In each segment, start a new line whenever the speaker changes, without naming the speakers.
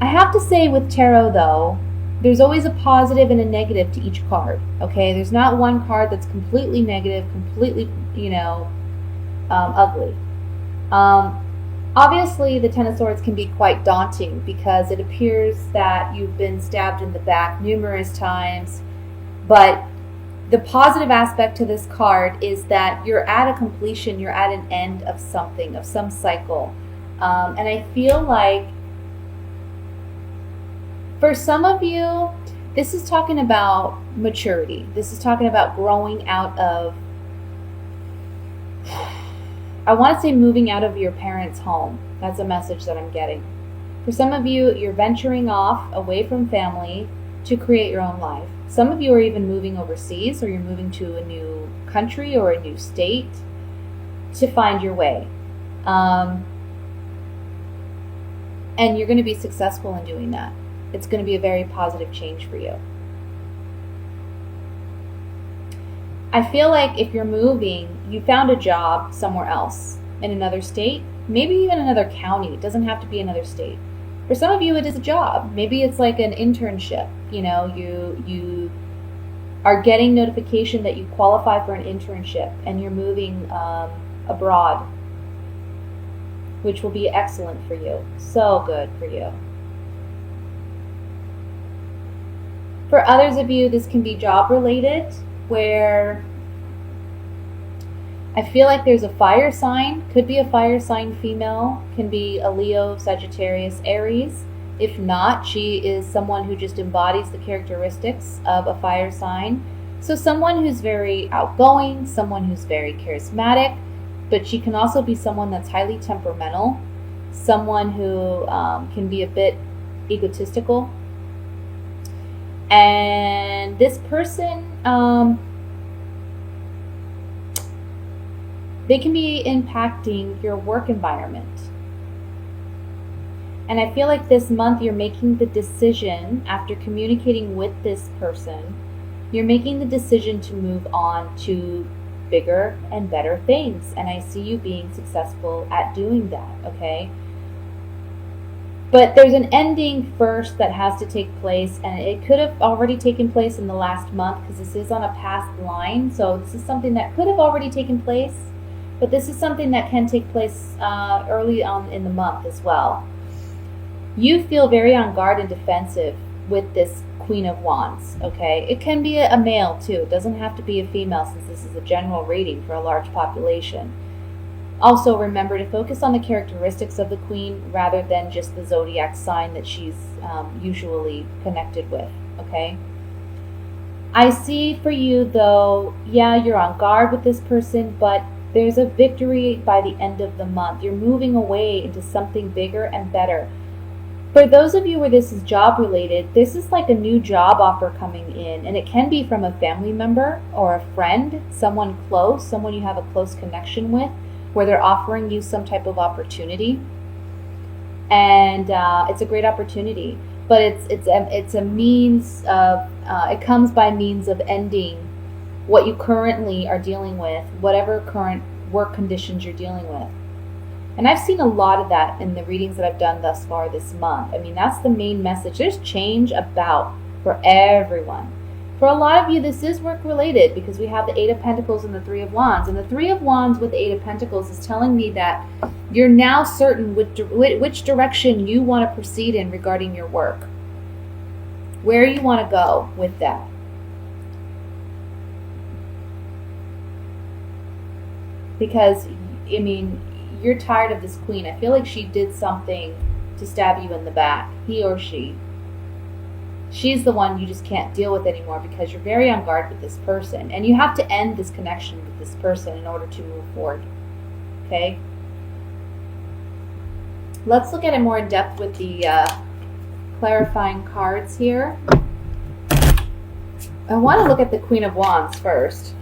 I have to say with tarot, though, there's always a positive and a negative to each card. Okay, there's not one card that's completely negative, completely, ugly. Um, Obviously, the Ten of Swords can be quite daunting because it appears that you've been stabbed in the back numerous times. But the positive aspect to this card is that you're at a completion, you're at an end of something, of some cycle. And I feel like for some of you, this is talking about maturity. This is talking about growing out of, I want to say moving out of your parents' home. That's a message that I'm getting. For some of you, you're venturing off away from family to create your own life. Some of you are even moving overseas, or you're moving to a new country or a new state to find your way. And you're going to be successful in doing that. It's going to be a very positive change for you. I feel like if you're moving, you found a job somewhere else in another state, maybe even another county. It doesn't have to be another state. For some of you, it is a job. Maybe it's like an internship. You are getting notification that you qualify for an internship and you're moving abroad, which will be excellent for you. So good for you. For others of you, this can be job related, where I feel like there's a fire sign, could be a fire sign female, can be a Leo, Sagittarius, Aries. If not, she is someone who just embodies the characteristics of a fire sign. So someone who's very outgoing, someone who's very charismatic, but she can also be someone that's highly temperamental, someone who can be a bit egotistical. And this person, they can be impacting your work environment. And I feel like this month you're making the decision, after communicating with this person, you're making the decision to move on to bigger and better things. And I see you being successful at doing that, okay? But there's an ending first that has to take place, and it could have already taken place in the last month because this is on a past line. So this is something that could have already taken place, but this is something that can take place early on in the month as well. You feel very on guard and defensive with this Queen of Wands, okay? It can be a male too. It doesn't have to be a female, since this is a general reading for a large population. Also, remember to focus on the characteristics of the Queen rather than just the zodiac sign that she's usually connected with, okay? I see for you, though, yeah, you're on guard with this person, but there's a victory by the end of the month. You're moving away into something bigger and better. For those of you where this is job related, this is like a new job offer coming in, and it can be from a family member or a friend, someone close, someone you have a close connection with, where they're offering you some type of opportunity. And it's a great opportunity, but it's a means of, it comes by means of ending what you currently are dealing with, whatever current work conditions you're dealing with. And I've seen a lot of that in the readings that I've done thus far this month. I mean, that's the main message. There's change about for everyone. For a lot of you, this is work related because we have the Eight of Pentacles and the Three of Wands. And the Three of Wands with the Eight of Pentacles is telling me that you're now certain which direction you want to proceed in regarding your work, where you want to go with that. Because, I mean, you're tired of this Queen. I feel like she did something to stab you in the back, he or she. She's the one you just can't deal with anymore because you're very on guard with this person. And you have to end this connection with this person in order to move forward. Okay? Let's look at it more in depth with the clarifying cards here. I want to look at the Queen of Wands first.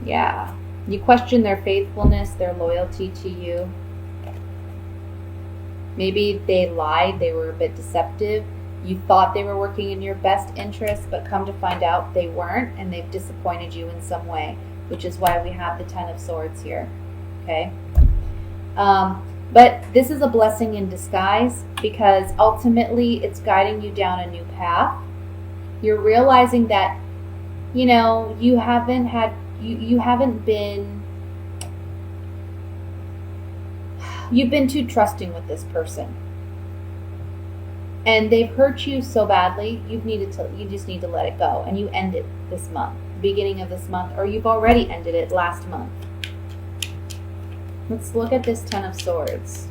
Yeah, you question their faithfulness, their loyalty to you. Maybe they lied, they were a bit deceptive. You thought they were working in your best interest, but come to find out they weren't, and they've disappointed you in some way, which is why we have the Ten of Swords here. Okay? But this is a blessing in disguise, because ultimately it's guiding you down a new path. You're realizing that, you haven't been, you've been too trusting with this person. And they've hurt you so badly, you just need to let it go. And you end it this month, beginning of this month, or you've already ended it last month. Let's look at this Ten of Swords.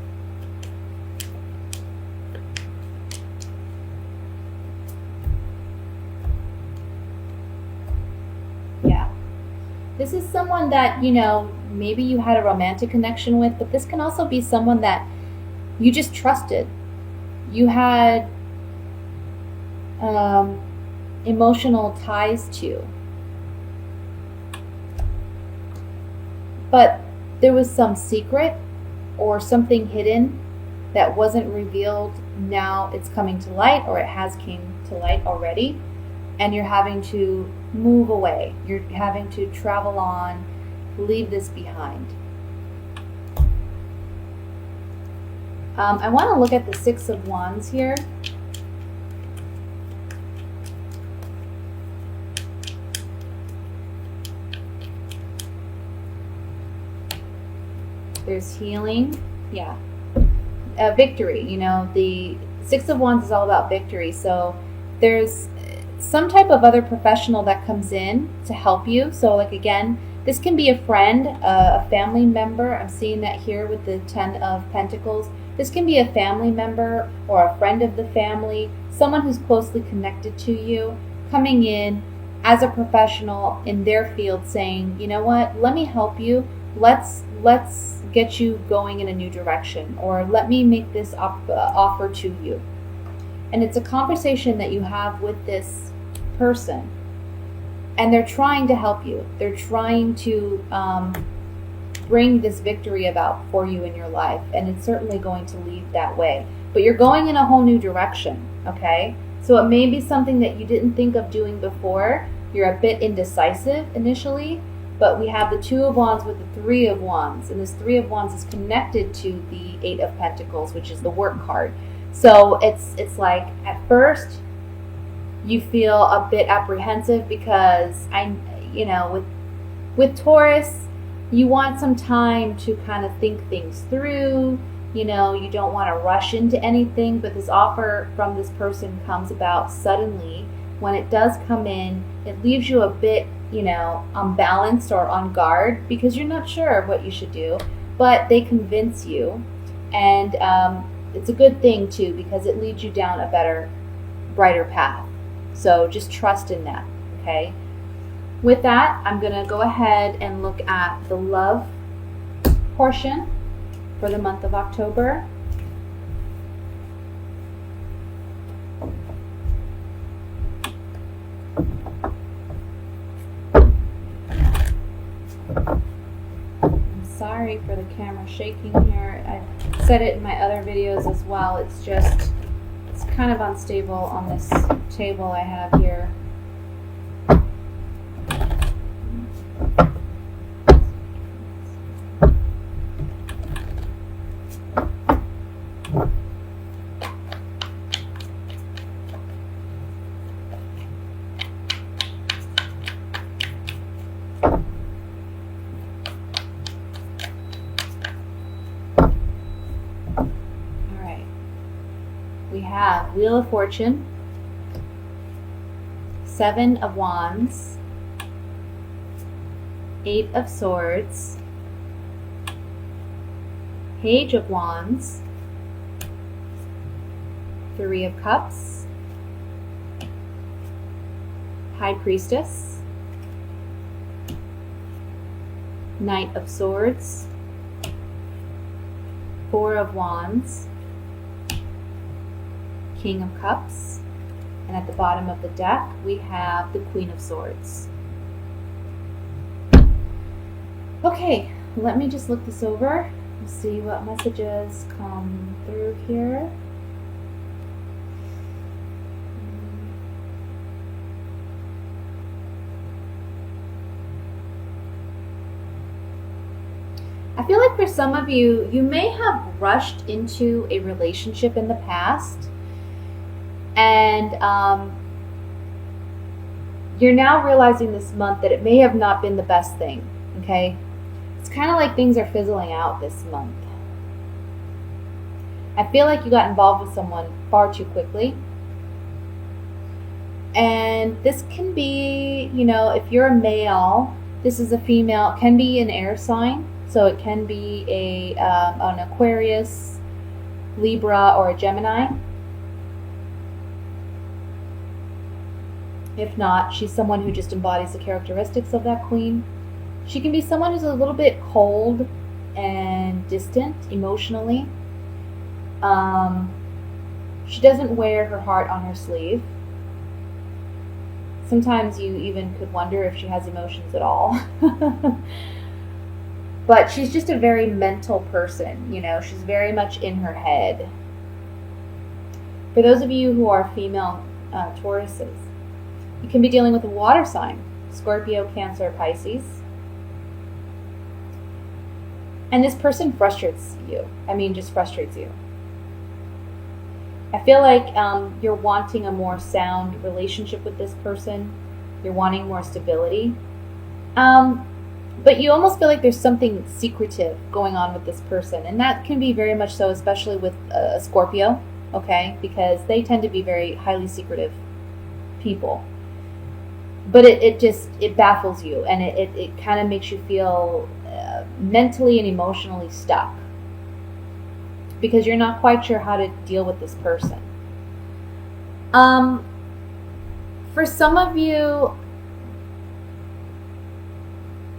Yeah. This is someone that, maybe you had a romantic connection with, but this can also be someone that you just trusted. You had emotional ties to. But there was some secret or something hidden that wasn't revealed. Now it's coming to light, or it has came to light already, and you're having to move away. You're having to travel on, leave this behind. I want to look at the Six of Wands here. There's healing. Yeah. Victory. The Six of Wands is all about victory. So there's some type of other professional that comes in to help you. So again, this can be a friend, a family member. I'm seeing that here with the Ten of Pentacles. This can be a family member or a friend of the family, someone who's closely connected to you, coming in as a professional in their field saying, you know what, let me help you. Let's get you going in a new direction, or let me make this offer to you. And it's a conversation that you have with this person, and they're trying to help you. They're trying to bring this victory about for you in your life, and it's certainly going to lead that way. But you're going in a whole new direction, okay? So it may be something that you didn't think of doing before. You're a bit indecisive initially, but we have the Two of Wands with the Three of Wands, and this Three of Wands is connected to the Eight of Pentacles, which is the work card. So it's like at first you feel a bit apprehensive because with Taurus, you want some time to kind of think things through. You don't want to rush into anything, but this offer from this person comes about suddenly. When it does come in, it leaves you a bit, unbalanced or on guard because you're not sure what you should do, but they convince you. And it's a good thing too, because it leads you down a better, brighter path. So just trust in that, okay? With that, I'm going to go ahead and look at the love portion for the month of October. I'm sorry for the camera shaking here. I said it in my other videos as well. It's kind of unstable on this table I have here. We have Wheel of Fortune, Seven of Wands, Eight of Swords, Page of Wands, Three of Cups, High Priestess, Knight of Swords, Four of Wands, King of Cups, and at the bottom of the deck we have the Queen of Swords. Okay, let me just look this over and see what messages come through here. I feel like for some of you, you may have rushed into a relationship in the past, and you're now realizing this month that it may have not been the best thing, okay? It's kind of like things are fizzling out this month. I feel like you got involved with someone far too quickly. And this can be, if you're a male, this is a female, it can be an air sign. So it can be an Aquarius, Libra, or a Gemini. If not, she's someone who just embodies the characteristics of that queen. She can be someone who's a little bit cold and distant emotionally. She doesn't wear her heart on her sleeve. Sometimes you even could wonder if she has emotions at all. But she's just a very mental person, she's very much in her head. For those of you who are female Tauruses, you can be dealing with a water sign, Scorpio, Cancer, Pisces. And this person frustrates you. Just frustrates you. I feel like you're wanting a more sound relationship with this person. You're wanting more stability. But you almost feel like there's something secretive going on with this person. And that can be very much so, especially with a Scorpio, okay? Because they tend to be very highly secretive people. But it baffles you, and it kind of makes you feel mentally and emotionally stuck, because you're not quite sure how to deal with this person. For some of you,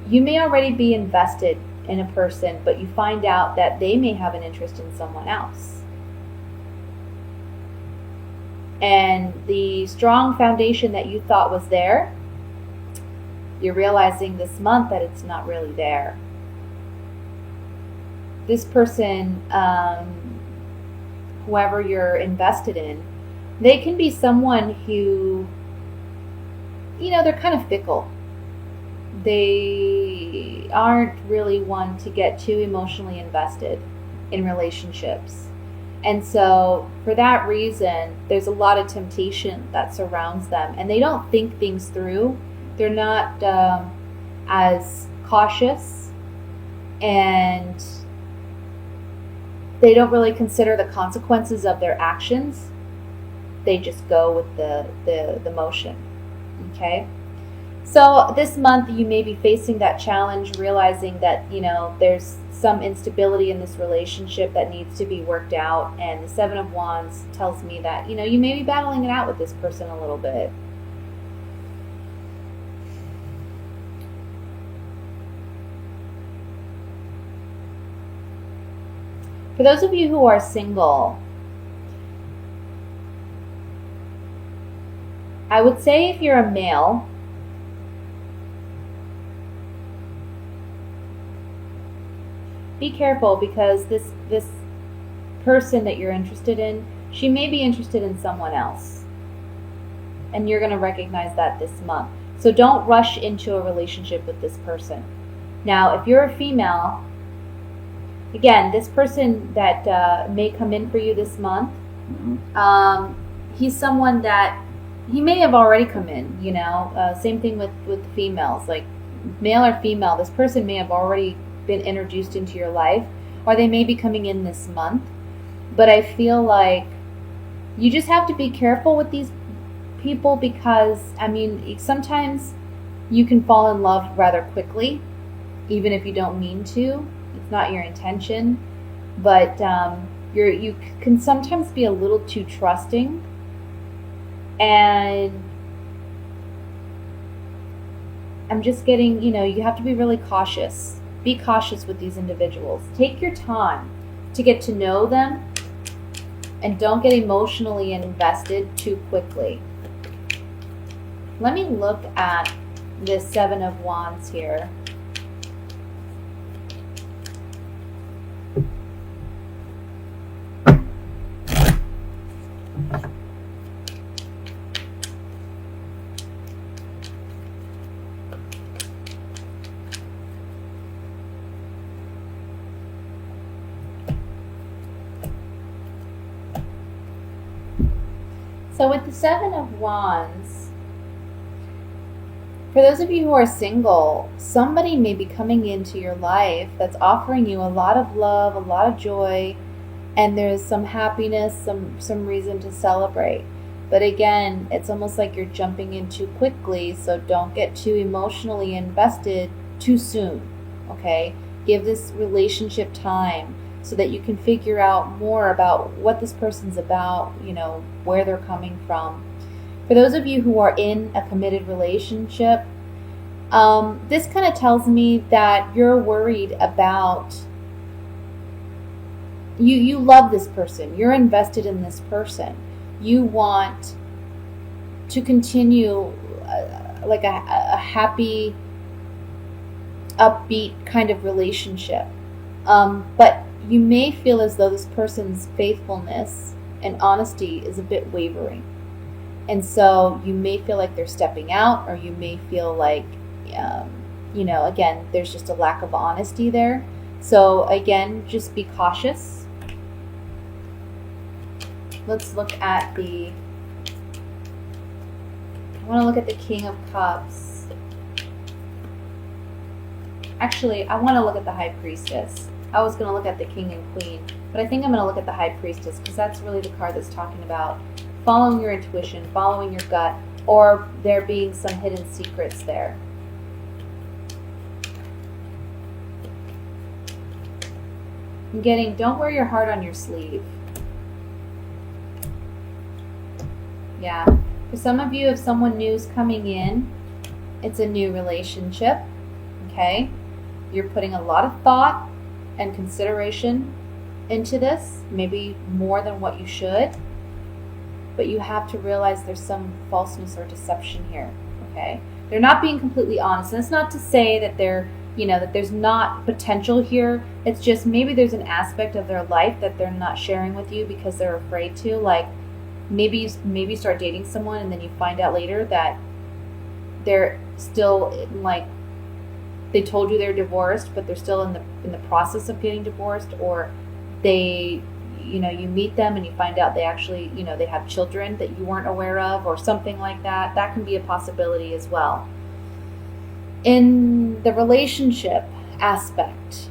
you may already be invested in a person, but you find out that they may have an interest in someone else. And the strong foundation that you thought was there, you're realizing this month that it's not really there. This person, whoever you're invested in, they can be someone who, they're kind of fickle. They aren't really one to get too emotionally invested in relationships. And so for that reason, there's a lot of temptation that surrounds them, and they don't think things through. They're not as cautious, and they don't really consider the consequences of their actions. They just go with the motion, okay? So this month you may be facing that challenge, realizing that, there's some instability in this relationship that needs to be worked out. And the Seven of Wands tells me that, you may be battling it out with this person a little bit. For those of you who are single, I would say if you're a male, be careful, because this person that you're interested in, she may be interested in someone else. And you're going to recognize that this month. So don't rush into a relationship with this person. Now, if you're a female, again, this person that may come in for you this month, he's someone that, he may have already come in, same thing with the females, like male or female, this person may have already been introduced into your life, or they may be coming in this month. But I feel like you just have to be careful with these people, because sometimes you can fall in love rather quickly, even if you don't mean to. It's not your intention, but you can sometimes be a little too trusting, and I'm just getting, you have to be really cautious. Be cautious with these individuals. Take your time to get to know them, and don't get emotionally invested too quickly. Let me look at this Seven of Wands here. So with the Seven of Wands, for those of you who are single, somebody may be coming into your life that's offering you a lot of love, a lot of joy, and there's some happiness, some reason to celebrate. But again, it's almost like you're jumping in too quickly, so don't get too emotionally invested too soon, okay? Give this relationship time so that you can figure out more about what this person's about, where they're coming from. For those of you who are in a committed relationship, this kind of tells me that you're worried about, you love this person, you're invested in this person, you want to continue like a happy, upbeat kind of relationship, but you may feel as though this person's faithfulness and honesty is a bit wavering. And so you may feel like they're stepping out, or you may feel like, again, there's just a lack of honesty there. So again, just be cautious. Let's look at I want to look at the King of Cups. Actually, I want to look at the High Priestess. I was going to look at the King and Queen, but I think I'm going to look at the High Priestess, because that's really the card that's talking about following your intuition, following your gut, or there being some hidden secrets there. I'm getting, don't wear your heart on your sleeve. Yeah. For some of you, if someone new is coming in, it's a new relationship, okay? You're putting a lot of thought and consideration into this, maybe more than what you should. But you have to realize there's some falseness or deception here, okay? They're not being completely honest. And it's not to say that that there's not potential here. It's just maybe there's an aspect of their life that they're not sharing with you because they're afraid to. Like maybe you start dating someone and then you find out later that they're still they told you they're divorced, but they're still in the process of getting divorced, or they you meet them and you find out they actually, they have children that you weren't aware of, or something like that. That can be a possibility as well. In the relationship aspect,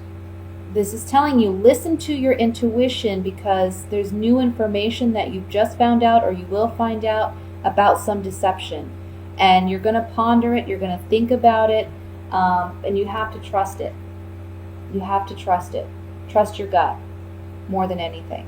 this is telling you, listen to your intuition, because there's new information that you've just found out, or you will find out about some deception. And you're going to ponder it, you're going to think about it, and you have to trust it. You have to trust it. Trust your gut more than anything.